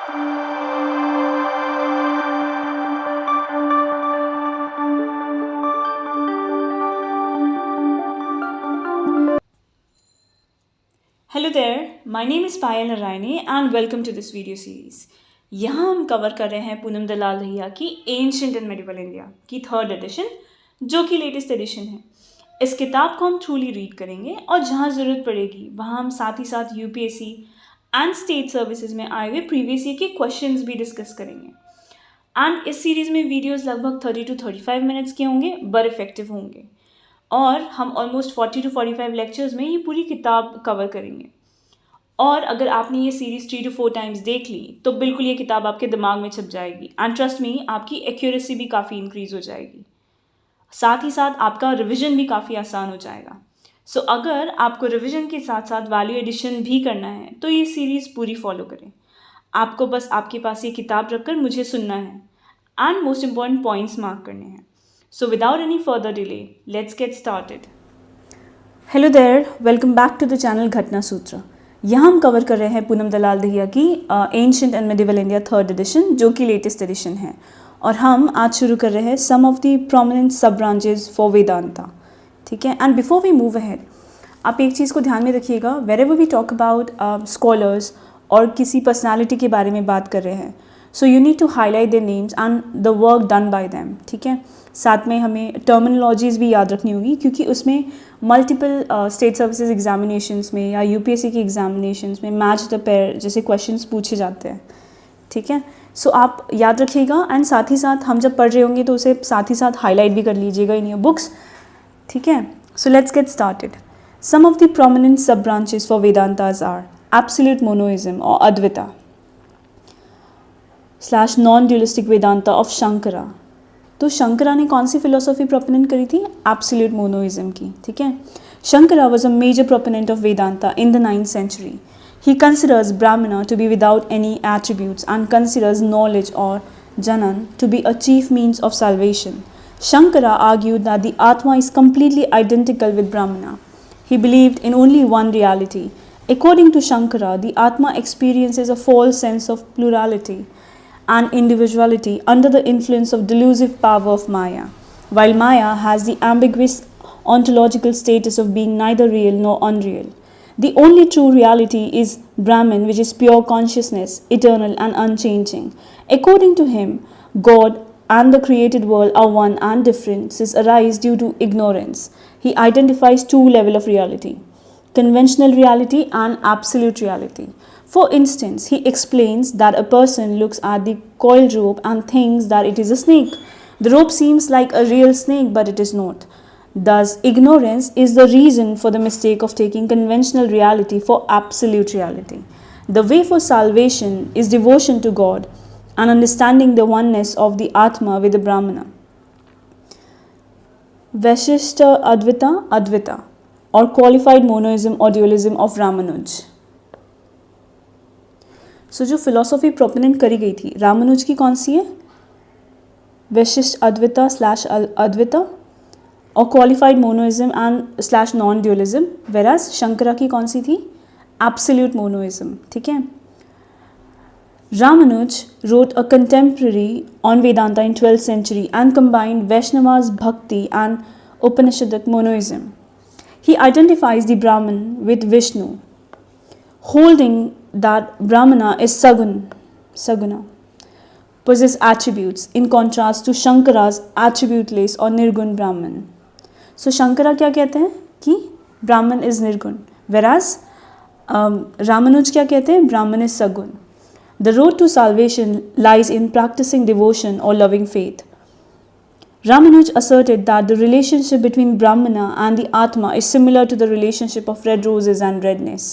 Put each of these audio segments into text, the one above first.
Hello there, my name is Payal Narayani and welcome to this video series. यहाँ हम cover कर रहे हैं पूनम दलाल दहिया की एंशिएंट एंड मेडिवल इंडिया की 3rd एडिशन, जो कि लेटेस्ट एडिशन है। इस किताब को हम थ्रूली रीड करेंगे और जहाँ ज़रूरत पड़ेगी वहाँ हम साथ ही साथ UPSC एंड स्टेट सर्विसेज में आए हुए प्रीवियस ईयर के क्वेश्चंस भी डिस्कस करेंगे। एंड इस सीरीज़ में वीडियोस लगभग 30 to 35 मिनट्स के होंगे, बड़े इफेक्टिव होंगे और हम ऑलमोस्ट 40 to 45 लेक्चर्स में ये पूरी किताब कवर करेंगे। और अगर आपने ये सीरीज़ 3 to 4 टाइम्स देख ली तो बिल्कुल ये किताब आपके दिमाग में छप जाएगी एंड ट्रस्ट मी, आपकी एक्यूरेसी भी काफ़ी इंक्रीज़ हो जाएगी। साथ ही साथ आपका रिवीजन भी काफ़ी आसान हो जाएगा। सो अगर आपको रिवीजन के साथ साथ वैल्यू एडिशन भी करना है तो ये सीरीज़ पूरी फॉलो करें। आपको बस आपके पास ये किताब रखकर मुझे सुनना है and most important points mark करने हैं। So without any further delay, let's get started. Hello there, welcome back to the channel Ghatna Sutra. यहाँ हम कवर कर रहे हैं पूनम दलाल दहिया की ancient and medieval India 3rd edition, जो कि लेटेस्ट एडिशन है। और हम आज शुरू कर रहे हैं some of the prominent sub branches for Vedanta. ठीक है, and before we move ahead, आप एक चीज़ को ध्यान में रखिएगा, wherever we talk about scholars और किसी पर्सनालिटी के बारे में बात कर रहे हैं, so you need to highlight their names and the work done by them. ठीक है, साथ में हमें टर्मिनोलॉजीज़ भी याद रखनी होगी क्योंकि उसमें मल्टीपल स्टेट सर्विसेज एग्जामिनेशंस में या UPSC की एग्जामिनेशंस में मैच द पेयर जैसे क्वेश्चंस पूछे जाते हैं। ठीक है, सो आप याद रखिएगा एंड साथ ही साथ हम जब पढ़ रहे होंगे तो उसे साथ ही साथ हाईलाइट भी कर लीजिएगा इन योर बुक्स। ठीक है, so let's get started. Some of the prominent sub branches for Vedanta's are absolute monoism और Advaita / non dualistic Vedanta of Shankara. तो शंकरा ने कौन सी फिलोसॉफी प्रोपोनेंट करी थी? एब्सोल्यूट मोनोइज्म की। ठीक है, Shankara was a major proponent of Vedanta in the 9th century. He considers Brahmana to be without any attributes and considers knowledge or Janan to be a chief means of salvation. Shankara argued that the Atma is completely identical with Brahmana. He believed in only one reality. According to Shankara, the Atma experiences a false sense of plurality and individuality under the influence of delusive power of Maya, while Maya has the ambiguous ontological status of being neither real nor unreal. The only true reality is Brahman, which is pure consciousness, eternal and unchanging. According to him, God and the created world are one and differences arise due to ignorance. He identifies 2 levels of reality: conventional reality and absolute reality. For instance, he explains that a person looks at the coiled rope and thinks that it is a snake. The rope seems like a real snake, but it is not. Thus, ignorance is the reason for the mistake of taking conventional reality for absolute reality. The way for salvation is devotion to God and understanding the oneness of the Atma with the Brahmana. Vaishishta Advaita or qualified monoism or dualism of Ramanuj. सो जो philosophy proponent करी गई थी रामानुज की कौन सी है? वैशिष्ट अद्वैता / अद्वैता और qualified मोनोइज्म and / non dualism, वेराज Shankara की कौन सी थी? एब्सोल्यूट मोनोइज्म। ठीक है, Ramanuj wrote a contemporary on Vedanta in 12th century and combined Vaishnava's bhakti and Upanishadic monoism. He identifies the Brahman with Vishnu, holding that Brahmana is Saguna, possess attributes, in contrast to Shankara's attributeless or Nirgun Brahman. So Shankara क्या कहते हैं कि Brahman is Nirgun, whereas Ramanuj क्या कहते हैं? Brahman is Sagun. The road to salvation lies in practicing devotion or loving faith. Ramanuj asserted that the relationship between Brahmana and the Atma is similar to the relationship of red roses and redness.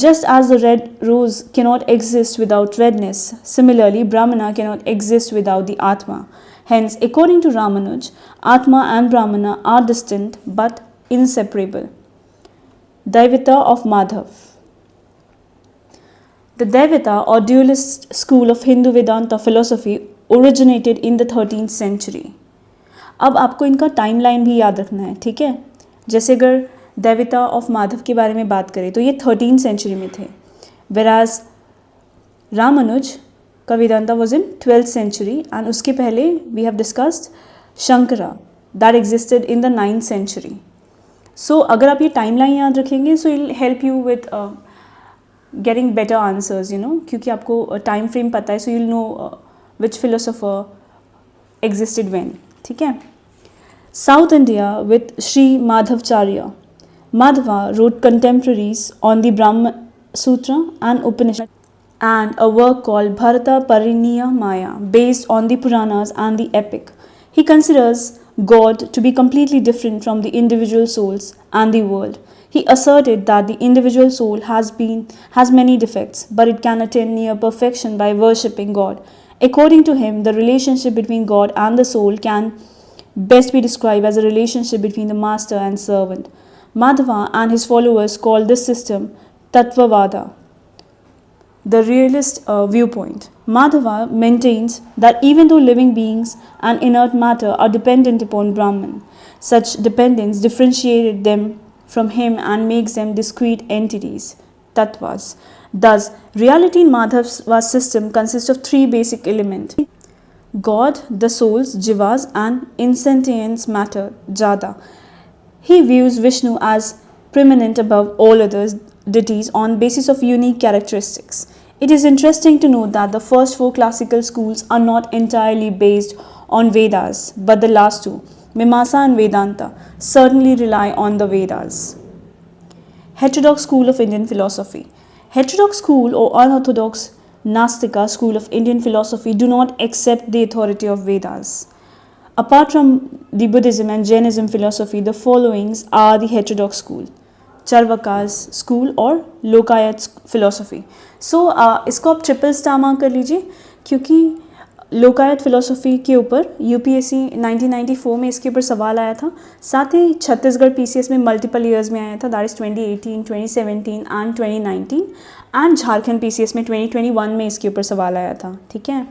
Just as the red rose cannot exist without redness, similarly Brahmana cannot exist without the Atma. Hence, according to Ramanuj, Atma and Brahmana are distinct but inseparable. Daivita of Madhav. The Daivita or dualist school of Hindu Vedanta philosophy originated in the 13th century. अब आपको इनका timeline भी याद रखना है। ठीक है, जैसे अगर दैविता ऑफ माधव के बारे में बात करें तो ये 13th सेंचुरी में थे, वेराज रामानुज का Vedanta was in 12th century and उसके पहले we have discussed Shankara that existed in the 9th century. So अगर आप ये टाइमलाइन याद रखेंगे so it will help you with getting better answers, you know, क्योंकि आपको टाइम फ्रेम पता है so you'll know which philosopher existed when. ठीक है. South India with Sri Madhavacharya. Madhava wrote contemporaries on the Brahma Sutra and Upanishad and a work called Bharata Pariniyamaya based on the Puranas and the epic. He considers God to be completely different from the individual souls and the world. He asserted that the individual soul has many defects, but it can attain near perfection by worshipping God. According to him, the relationship between God and the soul can best be described as a relationship between the master and servant. Madhava and his followers called this system Tattvavada, the realist viewpoint. Madhava maintains that even though living beings and inert matter are dependent upon Brahman, such dependence differentiated them from him and makes them discrete entities, tattvas. Thus, reality in Madhava's system consists of three basic elements: God, the souls, jivas, and insentient matter, jada. He views Vishnu as preeminent above all other deities on basis of unique characteristics. It is interesting to note that the first four classical schools are not entirely based on Vedas, but the last two, Mimamsa and Vedanta, certainly rely on the Vedas. Heterodox school of Indian philosophy. Heterodox school or unorthodox Nastika school of Indian philosophy do not accept the authority of Vedas. Apart from the Buddhism and Jainism philosophy, the followings are the heterodox school: Charvaka's school और लोकायत philosophy. So इसको आप triple star mark कर लीजिए, क्योंकि लोकायत philosophy के ऊपर UPSC 1994 में इसके ऊपर सवाल आया था. साथ ही छत्तीसगढ़ PCS में मल्टीपल ईयर्स में आया था, that is 2018, 2017 and 2019. And Jharkhand PCS में 2021 में इसके ऊपर सवाल आया था. ठीक है.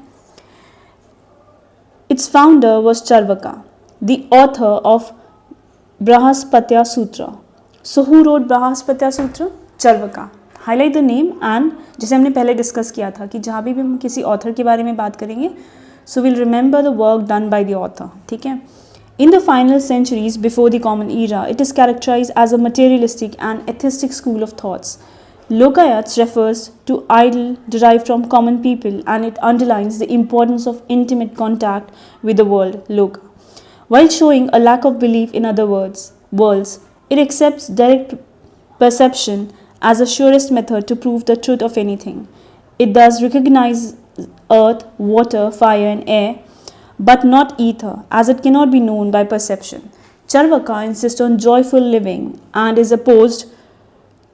Its founder was Charvaka, the author of Brahaspatya Sutra. So who wrote Brahaspatya Sutra? Charvaka. Highlight the name and जैसे हमने पहले डिस्कस किया था कि जहाँ भी हम किसी ऑथर के बारे में बात करेंगे so we'll remember the work done by the author. ठीक है. In the final centuries before the common era, it is characterized as a materialistic and atheistic school of thoughts. Lokayats refers to idol derived from common people, and it underlines the importance of intimate contact with the world, Loka. While showing a lack of belief in other worlds, it accepts direct perception as the surest method to prove the truth of anything. It does recognize earth, water, fire, and air, but not ether, as it cannot be known by perception. Charvaka insists on joyful living and is opposed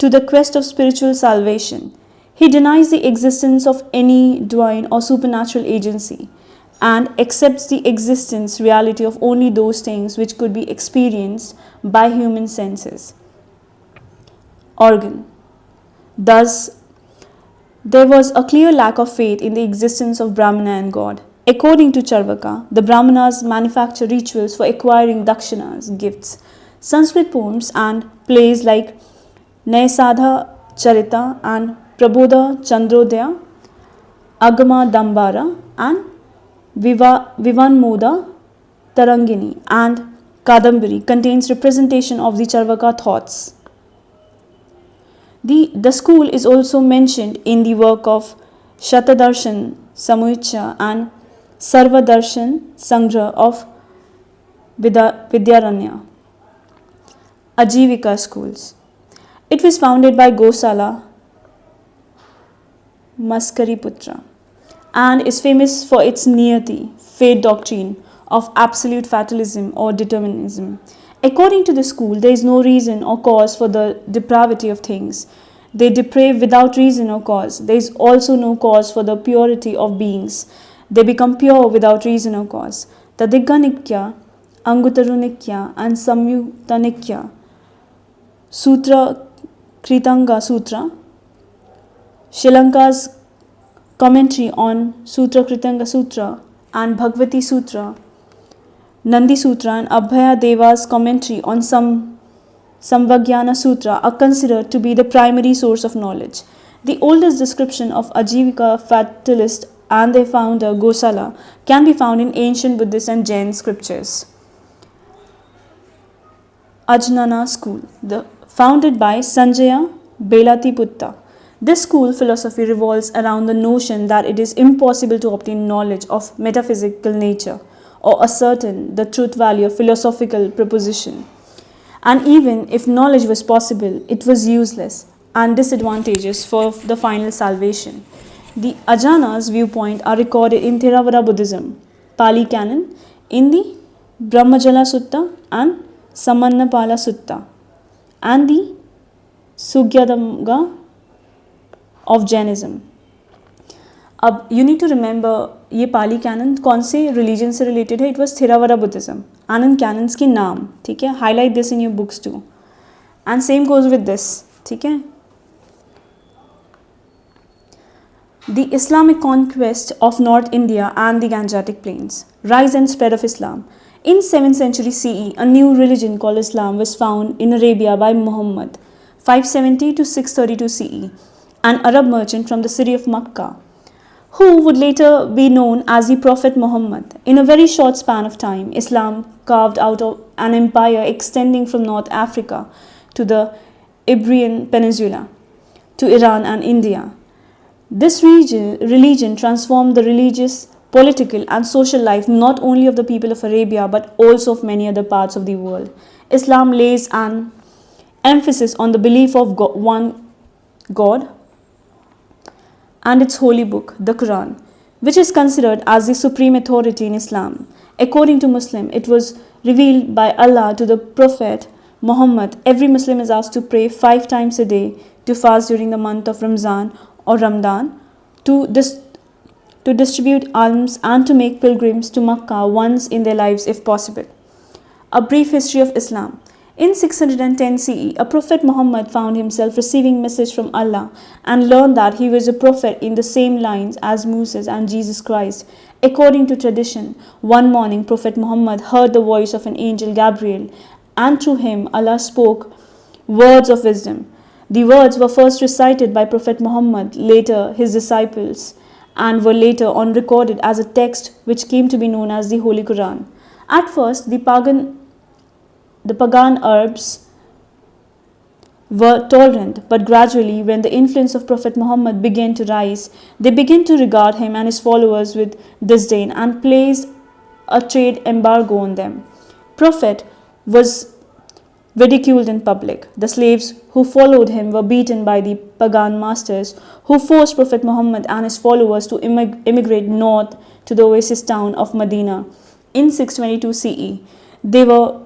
to the quest of spiritual salvation. He denies the existence of any divine or supernatural agency and accepts the existence reality of only those things which could be experienced by human senses. Organ. Thus, there was a clear lack of faith in the existence of Brahmana and God. According to Charvaka, the Brahmanas manufacture rituals for acquiring dakshinas, gifts. Sanskrit poems and plays like Naisadha Charita and Prabodha Chandrodaya, Agama Dambara and Vivanmoda Tarangini and Kadambari contains representation of the Charvaka thoughts. The school is also mentioned in the work of Shatadarshan Samucha and Sarvadarshan Sangra of Vidyaranya. Ajivika schools. It was founded by Gosala Maskariputra and is famous for its niyati, fate doctrine of absolute fatalism or determinism. According to the school, there is no reason or cause for the depravity of things. They deprave without reason or cause. There is also no cause for the purity of beings. They become pure without reason or cause. Tadigganikya, Angutarunikya and Samyuktanikya, Sutra Kritanga Sutra, Sri Lanka's commentary on Sutra Kritanga Sutra and Bhagavati Sutra, Nandi Sutra and Abhaya Deva's commentary on Samvagyana Sutra are considered to be the primary source of knowledge. The oldest description of Ajivika fatalist and their founder Gosala can be found in ancient Buddhist and Jain scriptures. Ajnana School, founded by Sanjaya Belatiputta. This school philosophy revolves around the notion that it is impossible to obtain knowledge of metaphysical nature or ascertain the truth value of philosophical proposition. And even if knowledge was possible, it was useless and disadvantageous for the final salvation. The Ajana's viewpoint are recorded in Theravada Buddhism, Pali Canon, in the Brahmajala Sutta and Samannapala Sutta, and the Sugyadamga of Jainism. अब you need to remember ये पाली cannon कौन से religion से related है. It was Theravada Buddhism and in canons की नाम. ठीक है, highlight this in your books too and same goes with this. ठीक है. The Islamic conquest of North India and the Gangetic Plains. Rise and spread of Islam. In 7th century CE, a new religion called Islam was found in Arabia by Muhammad, 570 to 632 CE, an Arab merchant from the city of Makkah, who would later be known as the Prophet Muhammad. In a very short span of time, Islam carved out an empire extending from North Africa to the Iberian Peninsula, to Iran and India. This religion transformed the religious, political and social life not only of the people of Arabia but also of many other parts of the world. Islam lays an emphasis on the belief of one God and its holy book, the Quran, which is considered as the supreme authority in Islam. According to Muslim, it was revealed by Allah to the Prophet Muhammad. Every Muslim is asked to pray 5 times a day, to fast during the month of Ramzan or Ramadan, to distribute alms and to make pilgrims to Makkah once in their lives if possible. A brief history of Islam. In 610 CE, a Prophet Muhammad found himself receiving message from Allah and learned that he was a prophet in the same lines as Moses and Jesus Christ. According to tradition, one morning Prophet Muhammad heard the voice of an angel Gabriel, and through him Allah spoke words of wisdom. The words were first recited by Prophet Muhammad, later his disciples, and were later on recorded as a text which came to be known as the Holy Quran. At first, the pagan Arabs were tolerant, but gradually, when the influence of Prophet Muhammad began to rise, they began to regard him and his followers with disdain and placed a trade embargo on them. Prophet was ridiculed in public. The slaves who followed him were beaten by the pagan masters, who forced Prophet Muhammad and his followers to immigrate north to the oasis town of Medina. In 622 CE, they were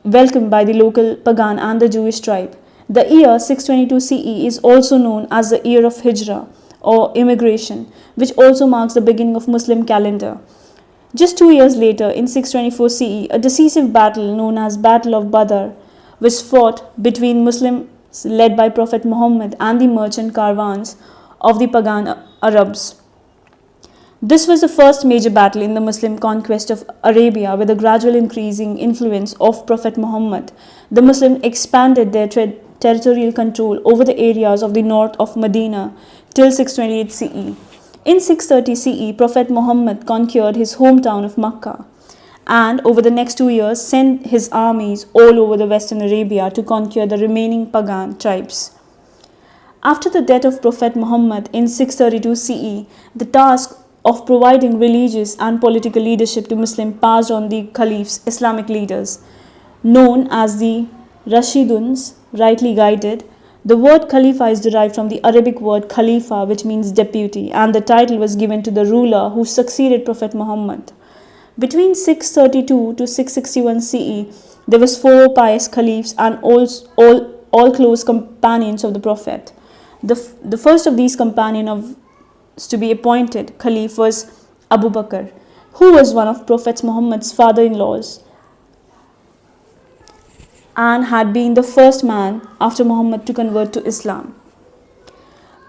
welcomed by the local pagan and the Jewish tribe. The year 622 CE is also known as the year of Hijrah or immigration, which also marks the beginning of Muslim calendar. Just 2 years later, in 624 CE, a decisive battle known as Battle of Badr was fought between Muslims led by Prophet Muhammad and the merchant caravans of the pagan Arabs. This was the first major battle in the Muslim conquest of Arabia. With the gradual increasing influence of Prophet Muhammad, the Muslims expanded their territorial control over the areas of the north of Medina till 628 CE. In 630 CE, Prophet Muhammad conquered his hometown of Makkah, and over the next 2 years sent his armies all over the western Arabia to conquer the remaining pagan tribes. After the death of Prophet Muhammad in 632 CE, the task of providing religious and political leadership to Muslims passed on the caliphs, Islamic leaders, known as the Rashiduns, rightly guided. The word Khalifa is derived from the Arabic word Khalifa, which means deputy, and the title was given to the ruler who succeeded Prophet Muhammad. Between 632 to 661 CE, there was 4 pious caliphs and all close companions of the Prophet. The first of these companions to be appointed caliph was Abu Bakr, who was one of Prophet Muhammad's father-in-laws and had been the first man after Muhammad to convert to Islam.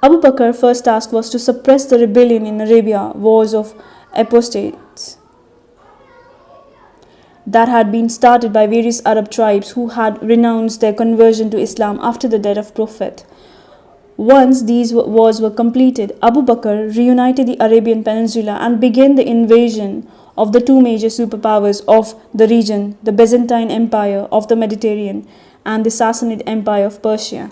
Abu Bakr's first task was to suppress the rebellion in Arabia, wars of apostates that had been started by various Arab tribes who had renounced their conversion to Islam after the death of Prophet. Once these wars were completed, Abu Bakr reunited the Arabian Peninsula and began the invasion of the two major superpowers of the region, the Byzantine Empire of the Mediterranean and the Sassanid Empire of Persia.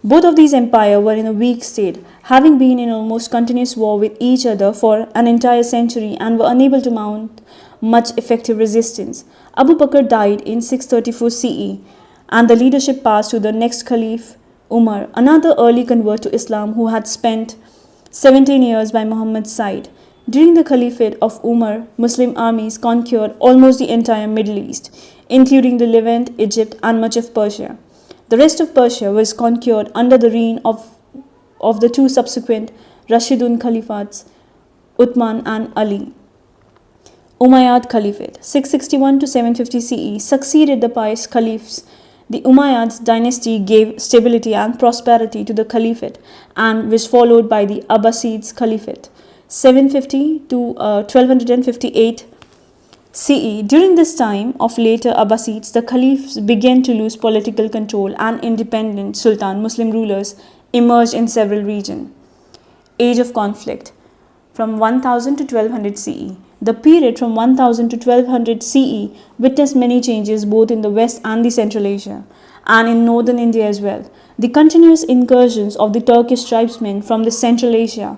Both of these empires were in a weak state, having been in almost continuous war with each other for an entire century and were unable to mount much effective resistance. Abu Bakr died in 634 CE, and the leadership passed to the next Caliph Umar, another early convert to Islam who had spent 17 years by Muhammad's side. During the Caliphate of Umar, Muslim armies conquered almost the entire Middle East, including the Levant, Egypt, and much of Persia. The rest of Persia was conquered under the reign of the two subsequent Rashidun Caliphates, Uthman and Ali. Umayyad Caliphate, 661 to 750 CE, succeeded the pious caliphs. The Umayyad dynasty gave stability and prosperity to the caliphate and was followed by the Abbasids Caliphate, 750 to 1258 CE. During this time of later Abbasids, the caliphs began to lose political control and independent sultan Muslim rulers emerged in several regions. Age of conflict from 1000 to 1200 CE. The period from 1000 to 1200 CE witnessed many changes both in the West and the Central Asia and in northern India as well. The continuous incursions of the Turkish tribesmen from the Central Asia,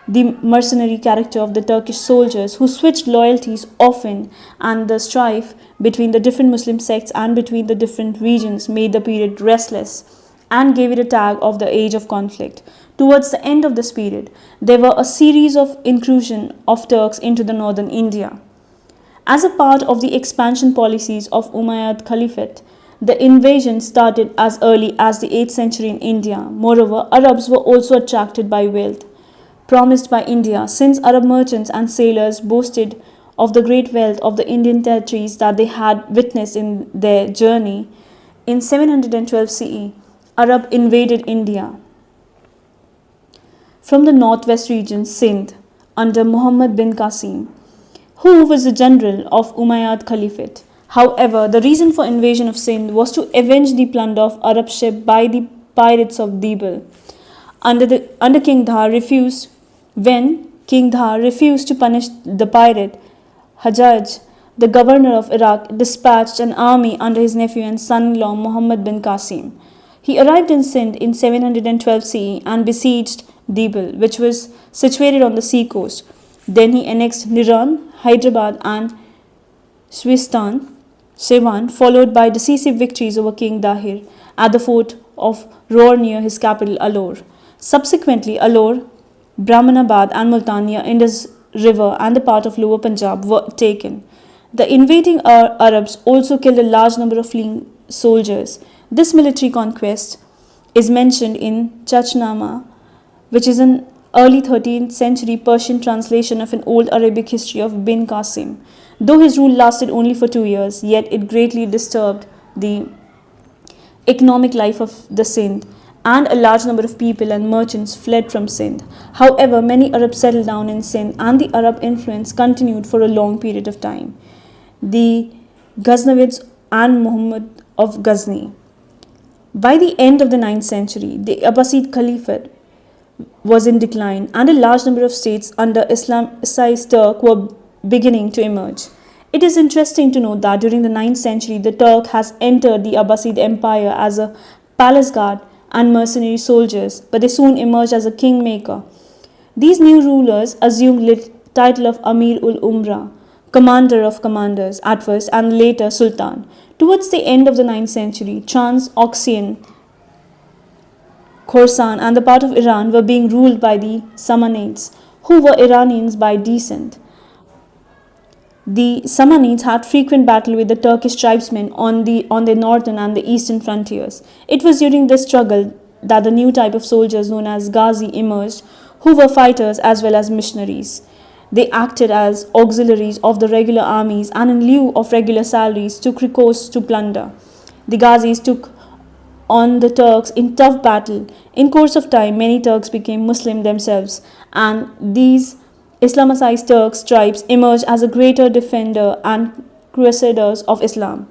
the mercenary character of the Turkish soldiers who switched loyalties often, and the strife between the different Muslim sects and between the different regions made the period restless and gave it a tag of the age of conflict. Towards the end of this period, there were a series of incursions of Turks into the northern India. As a part of the expansion policies of Umayyad Caliphate, the invasion started as early as the 8th century in India. Moreover, Arabs were also attracted by wealth promised by India, since Arab merchants and sailors boasted of the great wealth of the Indian territories that they had witnessed in their journey. In 712 CE, Arab invaded India from the northwest region Sindh under Muhammad bin Qasim, who was the general of Umayyad Caliphate. However, the reason for invasion of Sindh was to avenge the plunder of Arab ships by the pirates of Dibal. Under King Dhar refused When King Dhar refused to punish the pirate, Hajjaj, the governor of Iraq, dispatched an army under his nephew and son-in-law Muhammad bin Qasim. He arrived in Sindh in 712 CE and besieged Dibal, which was situated on the sea coast. Then he annexed Niran, Hyderabad and Siwan, followed by decisive victories over King Dahir at the fort of Roar near his capital Alor. Subsequently, Alor, Brahmanabad and Multan near Indus River and the part of Lower Punjab were taken. The invading Arabs also killed a large number of fleeing soldiers. This military conquest is mentioned in Chachnama, which is an early 13th century Persian translation of an old Arabic history of bin Qasim. Though his rule lasted only for 2 years, yet it greatly disturbed the economic life of the Sindh, and a large number of people and merchants fled from Sindh. However, many Arabs settled down in Sindh and the Arab influence continued for a long period of time. The Ghaznavids and Muhammad of Ghazni. By the end of the 9th century, the Abbasid Caliphate was in decline and a large number of states under Islamicized Turk were beginning to emerge. It is interesting to note that during the 9th century, the Turk has entered the Abbasid Empire as a palace guard and mercenary soldiers, but they soon emerged as a kingmaker. These new rulers assumed the title of Amir ul Umra, commander of commanders at first and later Sultan. Towards the end of the 9th century, Trans-Oxian, Khorasan and the part of Iran were being ruled by the Samanids, who were Iranians by descent. The Samanids had frequent battle with the Turkish tribesmen on their northern and the eastern frontiers. It was during this struggle that the new type of soldiers known as Ghazi emerged, who were fighters as well as missionaries. They acted as auxiliaries of the regular armies and in lieu of regular salaries took recourse to plunder. The Ghazis took on the Turks in tough battle. In course of time, many Turks became Muslim themselves, and these Islamicized Turks tribes emerged as a greater defender and crusaders of Islam.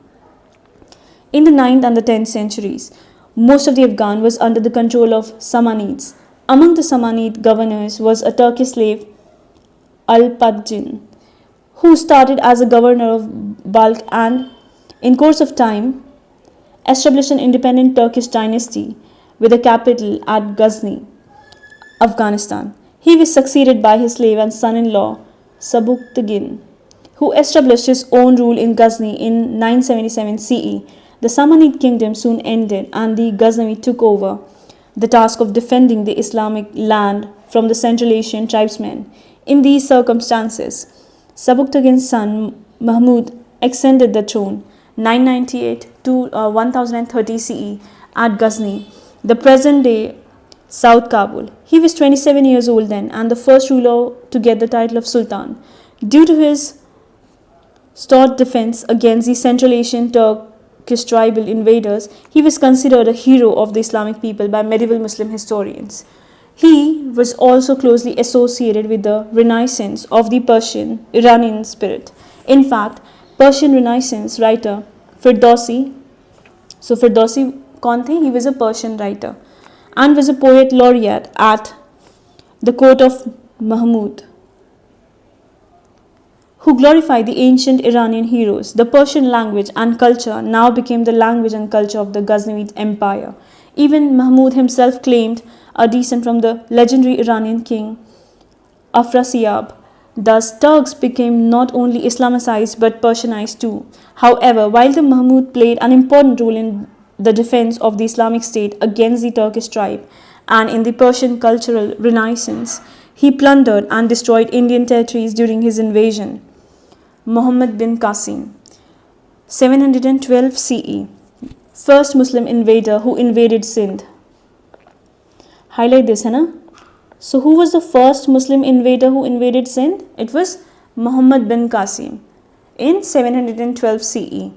In the 9th and the 10th centuries, most of the Afghan was under the control of Samanids. Among the Samanid governors was a Turkish slave, Alpatjin, who started as a governor of Balkh and, in course of time, established an independent Turkish dynasty with a capital at Ghazni, Afghanistan. He was succeeded by his slave and son-in-law, Sabuktagin, who established his own rule in Ghazni in 977 CE. The Samanid kingdom soon ended and the Ghaznavid took over the task of defending the Islamic land from the Central Asian tribesmen. In these circumstances, Sabuktagin's son Mahmud ascended the throne 998 to 1030 CE at Ghazni, the present-day South Kabul. He was 27 years old then and the first ruler to get the title of Sultan. Due to his stout defense against the Central Asian Turkish tribal invaders, he was considered a hero of the Islamic people by medieval Muslim historians. He was also closely associated with the Renaissance of the Persian Iranian spirit. In fact, Persian Renaissance writer Firdausi, kaun the? He was a Persian writer and was a poet laureate at the court of Mahmud, who glorified the ancient Iranian heroes. The Persian language and culture now became the language and culture of the Ghaznavid Empire. Even Mahmud himself claimed a descent from the legendary Iranian king Afrasiab. Thus, Turks became not only Islamicized but Persianized too. However, while the Mahmud played an important role in the defense of the Islamic State against the Turkish tribe and in the Persian cultural renaissance, he plundered and destroyed Indian territories during his invasion. Muhammad bin Qasim, 712 CE, first Muslim invader who invaded Sindh. Highlight this, hai na? So who was the first Muslim invader who invaded Sindh? It was Muhammad bin Qasim in 712 CE.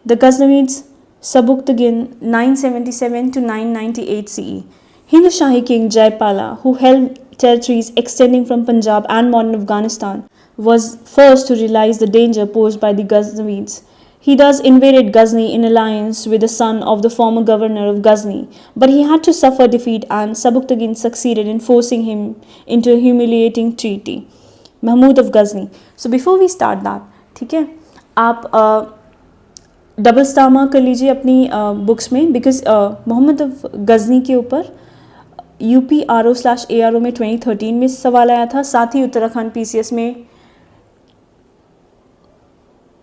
The Ghaznavids, Sabuktagin, 977 to 998 CE. Hindu Shahi king Jaipala, who held territories extending from Punjab and modern Afghanistan, was first to realize the danger posed by the Ghaznavids. He thus invaded Ghazni in alliance with the son of the former governor of Ghazni, but he had to suffer defeat and Sabuktagin succeeded in forcing him into a humiliating treaty. Mahmud of Ghazni. So before we start that, ठीक है, आप double star mark कर लीजिए अपनी books में, because Mohammad of Ghazni के ऊपर UPRO/ARO में 2013 में सवाल आया था, साथ ही उत्तराखंड PCS में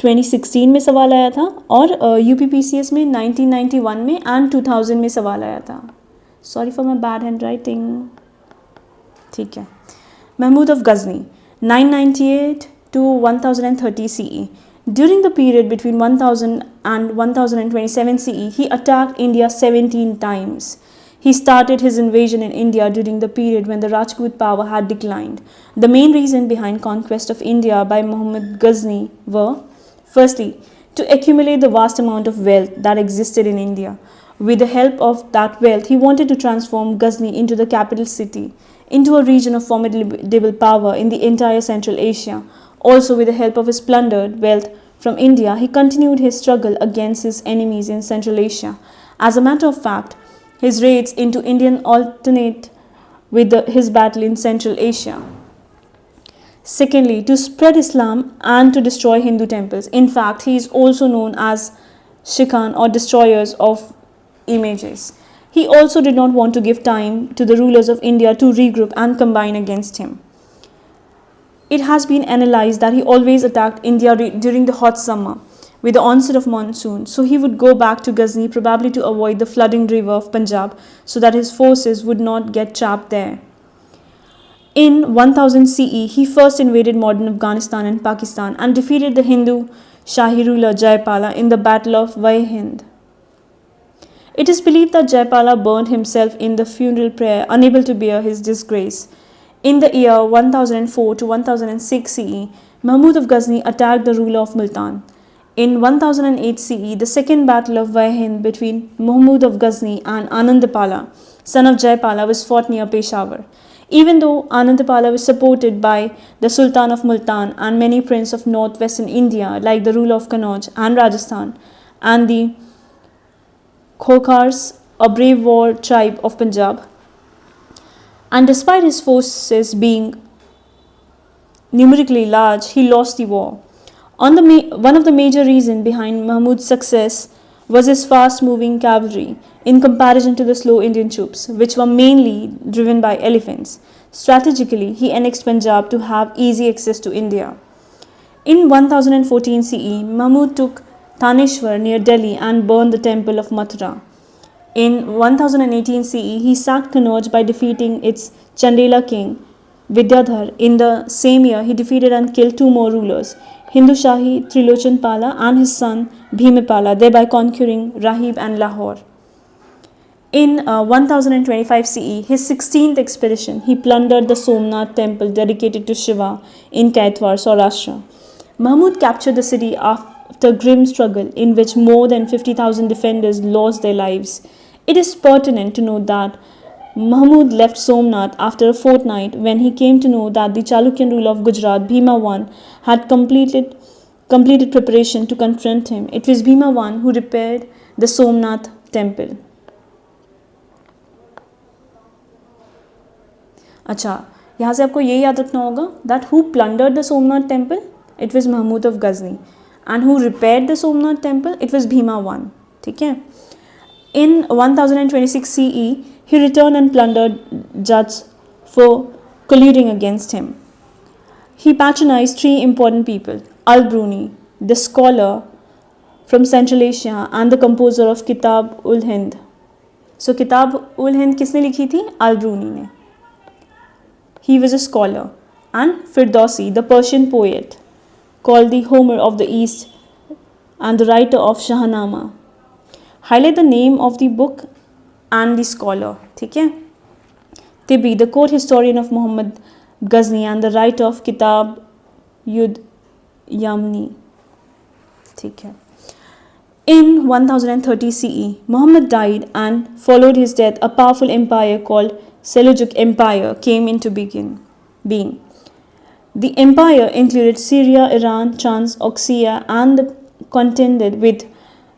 2016 में सवाल आया था और UPPCS में 1991 में एंड 2000 में सवाल आया था. Sorry for my bad handwriting. ठीक है. Mahmud of Ghazni 998 to 1030 CE. During the period between 1000 and 1027 CE, he attacked India 17 times. He started his invasion in India during the period when the Rajput power had declined. The main reason behind conquest of India by Muhammad Ghazni were, firstly, to accumulate the vast amount of wealth that existed in India. With the help of that wealth, he wanted to transform Ghazni into the capital city, into a region of formidable power in the entire Central Asia. Also, with the help of his plundered wealth from India, he continued his struggle against his enemies in Central Asia. As a matter of fact, his raids into India alternate with his battle in Central Asia. Secondly, to spread Islam and to destroy Hindu temples. In fact, he is also known as Shikhan or destroyers of images. He also did not want to give time to the rulers of India to regroup and combine against him. It has been analyzed that he always attacked India during the hot summer with the onset of monsoon. So he would go back to Ghazni probably to avoid the flooding river of Punjab so that his forces would not get trapped there. In 1000 CE, he first invaded modern Afghanistan and Pakistan and defeated the Hindu Shahi ruler Jaipala in the Battle of Vaihind. It is believed that Jaipala burned himself in the funeral prayer, unable to bear his disgrace. In the year 1004 to 1006 CE, Mahmud of Ghazni attacked the ruler of Multan. In 1008 CE, the second battle of Vaihind between Mahmud of Ghazni and Anandapala, son of Jaipala, was fought near Peshawar. Even though Anandapala was supported by the Sultan of Multan and many princes of northwestern India like the ruler of Kannauj and Rajasthan and the Khokhars, a brave war tribe of Punjab. And despite his forces being numerically large, he lost the war. One of the major reasons behind Mahmud's success was his fast-moving cavalry in comparison to the slow Indian troops, which were mainly driven by elephants. Strategically, he annexed Punjab to have easy access to India. In 1014 CE, Mahmud took Taneshwar near Delhi and burned the temple of Mathura. In 1018 CE, he sacked Kannauj by defeating its Chandela king, Vidyadhar. In the same year, he defeated and killed two more rulers, Hindu Shahi Trilochan Pala and his son Bhimipala, thereby conquering Rahib and Lahore. In 1025 CE, his 16th expedition, he plundered the Somnath temple dedicated to Shiva in Kaitwar, Saurashtra. Mahmud captured the city after grim struggle in which more than 50,000 defenders lost their lives. It is pertinent to note that Mahmud left Somnath after a fortnight when he came to know that the Chalukyan ruler of Gujarat, Bhima I, had completed preparation to confront him. It was Bhima I who repaired the Somnath temple. अच्छा, यहाँ से आपको ये याद रखना होगा that who plundered the Somnath temple? It was Mahmud of Ghazni. And who repaired the Somnath temple? It was Bhima I. ठीक है? In 1026 CE, he returned and plundered Jats for colluding against him. He patronized three important people, Al-Bruni, the scholar from Central Asia and the composer of Kitab-ul-Hind. So Kitab-ul-Hind किसने लिखी थी? Al-Bruni ने. He was a scholar. And Firdausi, the Persian poet, called the Homer of the East and the writer of Shahnama. Highlight the name of the book and the scholar. ठीक है? Tibi, the court historian of Muhammad Ghazni and the writer of Kitab Yud Yamni. ठीक है? In 1030 CE, Muhammad died and followed his death, a powerful empire called Seljuk Empire came into being. The empire included Syria, Iran, Transoxia and contended with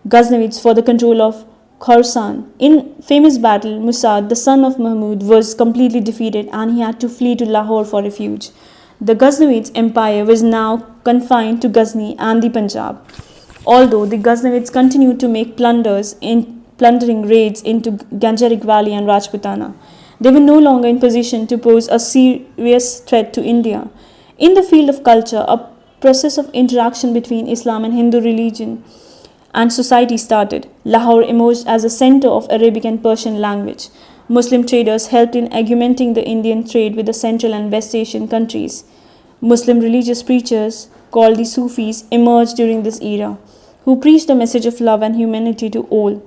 Ghaznavids for the control of Khorasan. In famous battle, Musad, the son of Mahmud, was completely defeated and he had to flee to Lahore for refuge. The Ghaznavids empire was now confined to Ghazni and the Punjab. Although the Ghaznavids continued to make plundering raids into Ganjarik Valley and Rajputana, they were no longer in position to pose a serious threat to India. In the field of culture, a process of interaction between Islam and Hindu religion and society started. Lahore emerged as a center of Arabic and Persian language. Muslim traders helped in augmenting the Indian trade with the Central and West Asian countries. Muslim religious preachers, called the Sufis, emerged during this era, who preached the message of love and humanity to all,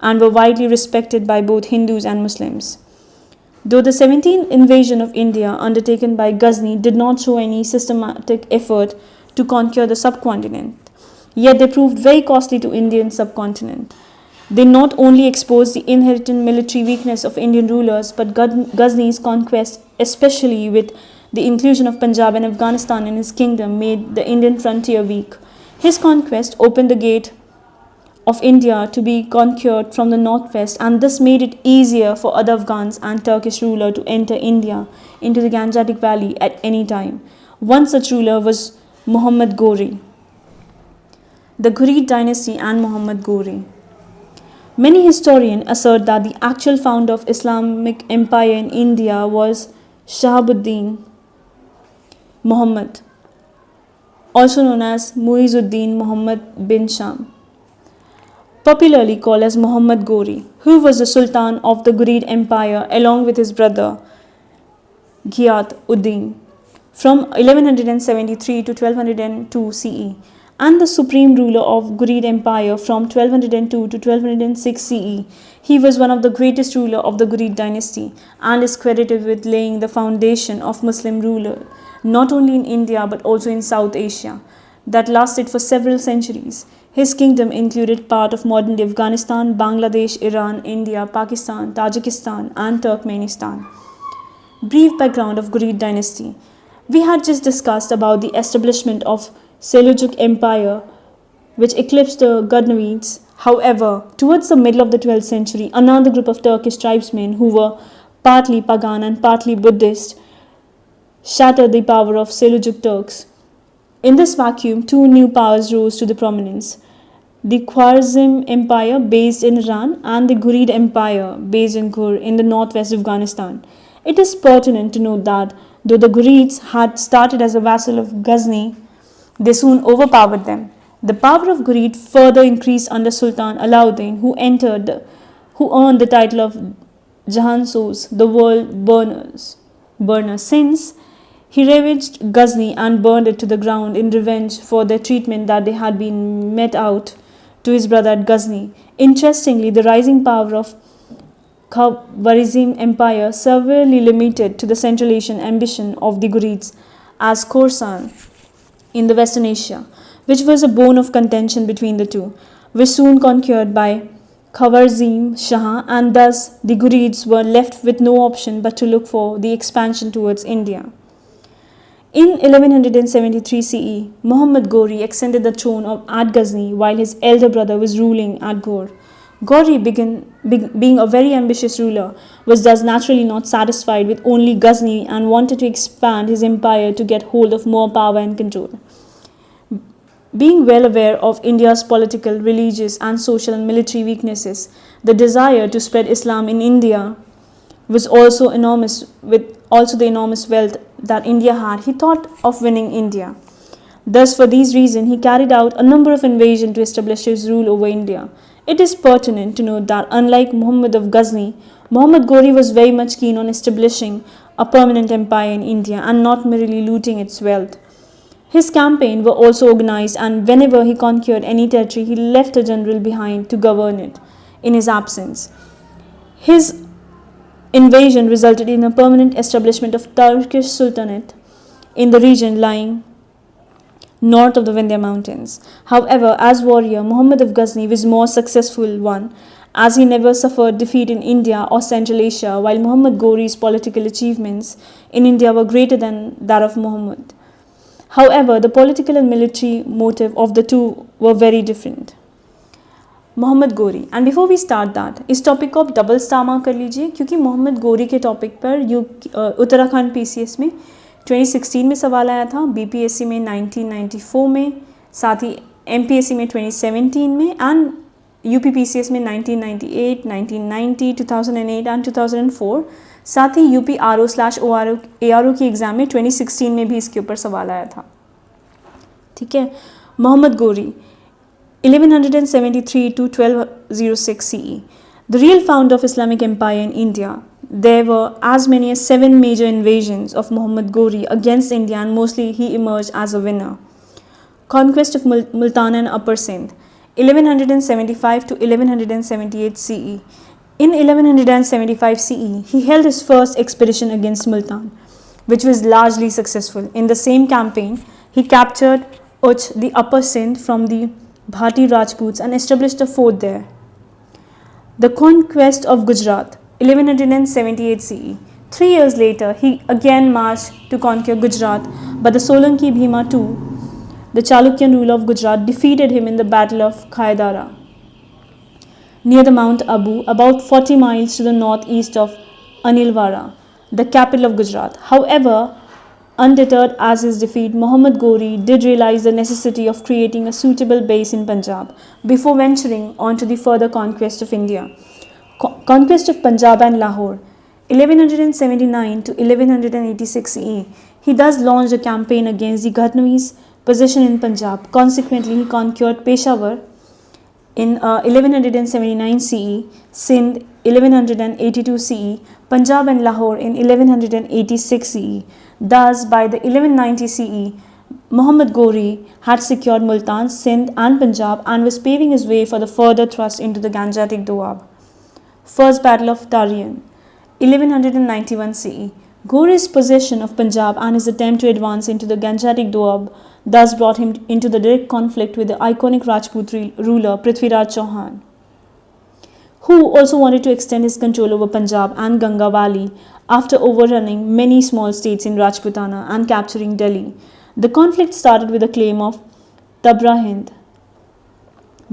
and were widely respected by both Hindus and Muslims. Though the 17th invasion of India undertaken by Ghazni did not show any systematic effort to conquer the subcontinent, yet they proved very costly to Indian subcontinent. They not only exposed the inherent military weakness of Indian rulers, but Ghazni's conquest, especially with the inclusion of Punjab and Afghanistan in his kingdom, made the Indian frontier weak. His conquest opened the gate of India to be conquered from the northwest, and this made it easier for other Afghans and Turkish rulers to enter India into the Gangetic Valley at any time. One such ruler was Muhammad Ghori. The Ghurid dynasty and Muhammad Ghori. Many historians assert that the actual founder of Islamic empire in India was Shahabuddin Muhammad, also known as Muizuddin Muhammad bin Sham, popularly called as Muhammad Ghori, who was the Sultan of the Ghurid Empire along with his brother Ghiyath-uddin from 1173 to 1202 CE, and the supreme ruler of Ghurid Empire from 1202 to 1206 CE. He was one of the greatest rulers of the Ghurid dynasty and is credited with laying the foundation of Muslim rule not only in India but also in South Asia that lasted for several centuries. His kingdom included part of modern-day Afghanistan, Bangladesh, Iran, India, Pakistan, Tajikistan and Turkmenistan. Brief background of Ghurid dynasty. We had just discussed about the establishment of Seljuk Empire, which eclipsed the Ghaznavids. However, towards the middle of the 12th century, another group of Turkish tribesmen who were partly pagan and partly Buddhist shattered the power of Seljuk Turks. In this vacuum, two new powers rose to the prominence: the Khwarizm Empire based in Iran and the Ghurid Empire based in Ghur in the northwest of Afghanistan. It is pertinent to note that though the Ghurids had started as a vassal of Ghazni, they soon overpowered them. The power of Ghurid further increased under Sultan Alauddin, who earned the title of Jahansoz, the world burner, since he ravaged Ghazni and burned it to the ground in revenge for their treatment that they had been met out to his brother at Ghazni. Interestingly, the rising power of Khwarizm Empire severely limited to the Central Asian ambition of the Ghurids as Khorasan in the Western Asia, which was a bone of contention between the two, were soon conquered by Khwarizm Shah, and thus the Ghurids were left with no option but to look for the expansion towards India. In 1173 CE, Muhammad Ghori extended the throne at Ghazni while his elder brother was ruling at Ghor. Ghori, being a very ambitious ruler, was thus naturally not satisfied with only Ghazni and wanted to expand his empire to get hold of more power and control. Being well aware of India's political, religious, and social and military weaknesses, the desire to spread Islam in India was also enormous. With also the enormous wealth that India had, he thought of winning India. Thus, for these reasons, he carried out a number of invasions to establish his rule over India. It is pertinent to note that unlike Muhammad of Ghazni, Muhammad Ghori was very much keen on establishing a permanent empire in India and not merely looting its wealth. His campaigns were also organized, and whenever he conquered any territory, he left a general behind to govern it in his absence. His invasion resulted in a permanent establishment of Turkish Sultanate in the region lying north of the Vindhya Mountains. However, as warrior, Muhammad of Ghazni was more successful one, as he never suffered defeat in India or Central Asia, while Muhammad Ghori's political achievements in India were greater than that of Muhammad. However, the political and military motive of the two were very different. Mohammad Ghori, and before we start that इस topic को आप double star mark कर लीजिए, क्योंकि मोहम्मद गोरी के topic पर Uttarakhand PCS में 2016 में सवाल आया था, बीपीएससी में 1994 में, साथ ही एमपीएससी में 2017 में, एंड यूपीपीसीएस में 1998, 1990, 2008 एंड 2004, साथ ही यूपी आरओ/एआरओ की एग्ज़ाम में 2016 में भी इसके ऊपर सवाल आया था. ठीक है. Mohammad Ghori 1173 to 1206 CE, the real founder of Islamic Empire in India. There were as many as 7 major invasions of Muhammad Ghori against India, and mostly he emerged as a winner. Conquest of Multan and Upper Sindh, 1175 to 1178 CE. In 1175 CE, he held his first expedition against Multan, which was largely successful. In the same campaign, he captured Uch, the Upper Sindh, from the Bhati Rajputs and established a fort there. The conquest of Gujarat, 1178 CE. 3 years later, he again marched to conquer Gujarat, but the Solanki Bhima II, the Chalukyan ruler of Gujarat, defeated him in the Battle of Khaydara near the Mount Abu, about 40 miles to the northeast of Anilwara, the capital of Gujarat. However, undeterred as his defeat, Muhammad Ghori did realize the necessity of creating a suitable base in Punjab before venturing on to the further conquest of India. Conquest of Punjab and Lahore, 1179 to 1186 CE. He thus launched a campaign against the Ghatnavi's position in Punjab. Consequently, he conquered Peshawar in 1179 CE, Sindh 1182 CE, Punjab and Lahore in 1186 CE. Thus, by the 1190 CE, Muhammad Ghori had secured Multan, Sindh and Punjab and was paving his way for the further thrust into the Gangetic Doab. First Battle of Tarian, 1191 CE. Ghori's possession of Punjab and his attempt to advance into the Gangetic Doab thus brought him into the direct conflict with the iconic Rajput ruler Prithviraj Chauhan, who also wanted to extend his control over Punjab and Ganga Valley after overrunning many small states in Rajputana and capturing Delhi. The conflict started with the claim of Tabrahind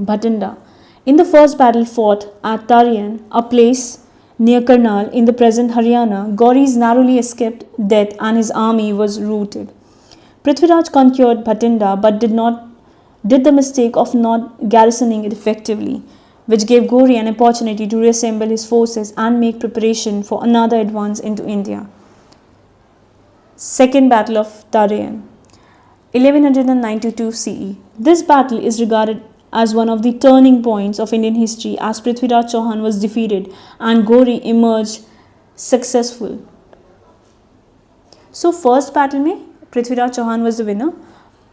Bhatinda In the first battle fought at Tarian, a place near Karnal in the present Haryana, Gauri's narrowly escaped death and his army was routed. Prithviraj conquered Bhatinda but did the mistake of not garrisoning it effectively, which gave Gauri an opportunity to reassemble his forces and make preparation for another advance into India. Second Battle of Tarayan, 1192 CE. This battle is regarded as one of the turning points of Indian history as Prithviraj Chauhan was defeated and Gauri emerged successful. So first battle में Prithviraj Chauhan was the winner.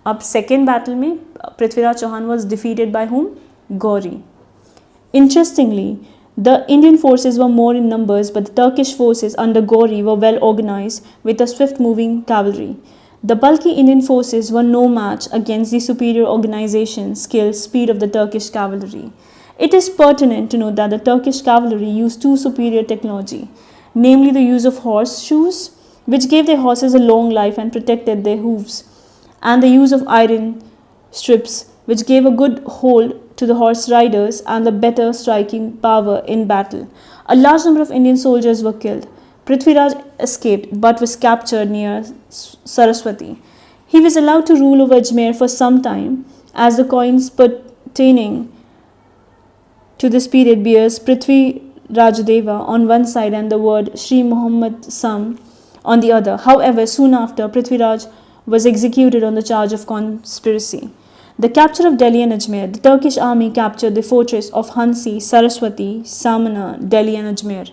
अब second battle में Prithviraj Chauhan was defeated by whom? Gauri. Interestingly, the Indian forces were more in numbers, but the Turkish forces under Gauri were well organized with a swift-moving cavalry. The bulky Indian forces were no match against the superior organization, skill, speed of the Turkish cavalry. It is pertinent to note that the Turkish cavalry used two superior technology, namely the use of horseshoes, which gave their horses a long life and protected their hooves, and the use of iron strips, which gave a good hold to the horse riders and the better striking power in battle. A large number of Indian soldiers were killed. Prithviraj escaped but was captured near Saraswati. He was allowed to rule over Ajmer for some time, as the coins pertaining to this period bears Prithvi Rajadeva on one side and the word Sri Muhammad Sam on the other. However, soon after, Prithviraj was executed on the charge of conspiracy. The capture of Delhi and Ajmer. The Turkish army captured the fortress of Hansi, Saraswati, Samana, Delhi and Ajmer.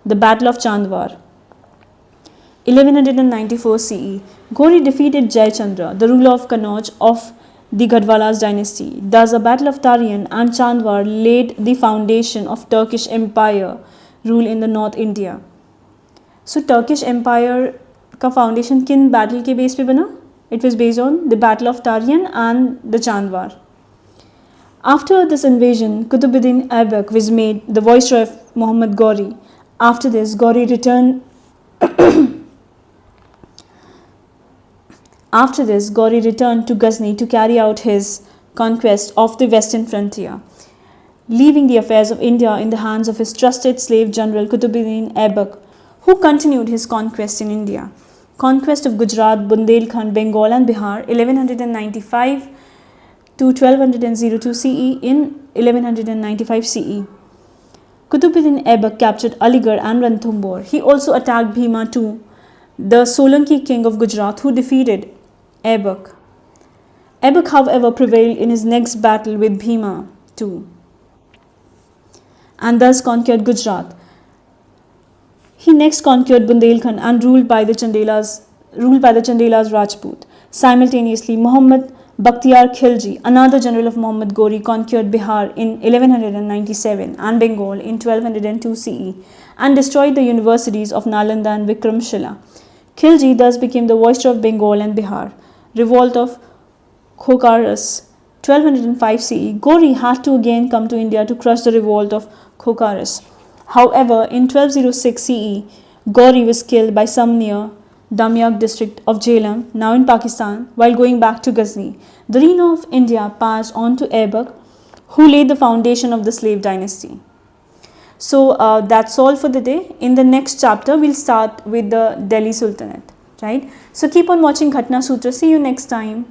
The Battle of Chandwar, 1194 CE. Gauri defeated Jayachandra, the ruler of Kannauj of the Gadwalas dynasty. Thus, the Battle of Tarian and Chandwar laid the foundation of Turkish Empire rule in the North India. So, Turkish Empire का foundation किन battle के base पे बना? It was based on the Battle of Tarian and the Chandwar. After this invasion, Qutbuddin Aibak was made the viceroy of Muhammad Gauri. After this, Gauri returned. After this, Gauri returned to Ghazni to carry out his conquest of the western frontier, leaving the affairs of India in the hands of his trusted slave general Qutbuddin Aibak, who continued his conquest in India. Conquest of Gujarat, Bundelkhand, Bengal and Bihar, 1195 to 1202 CE in 1195 CE. Qutbuddin Aibak captured Aligarh and Ranthambore. He also attacked Bhima II, the Solanki king of Gujarat, who defeated Aibak. Aibak, however, prevailed in his next battle with Bhima II and thus conquered Gujarat. He next conquered Bundelkhand and ruled by the Chandelas Rajput. Simultaneously, Muhammad Bakhtiar Khilji, another general of Muhammad Gauri, conquered Bihar in 1197 and Bengal in 1202 CE and destroyed the universities of Nalanda and Vikramshila. Khilji thus became the viceroy of Bengal and Bihar. Revolt of Khokaras, 1205 CE. Gauri had to again come to India to crush the revolt of Khokaras. However, in 1206 CE, Gauri was killed by some near Damyag district of Jhelum, now in Pakistan, while going back to Ghazni. The reign of India passed on to Aibak, who laid the foundation of the slave dynasty. So that's all for the day. In the next chapter, we'll start with the Delhi Sultanate, right? So keep on watching Ghatna Sutra. See you next time.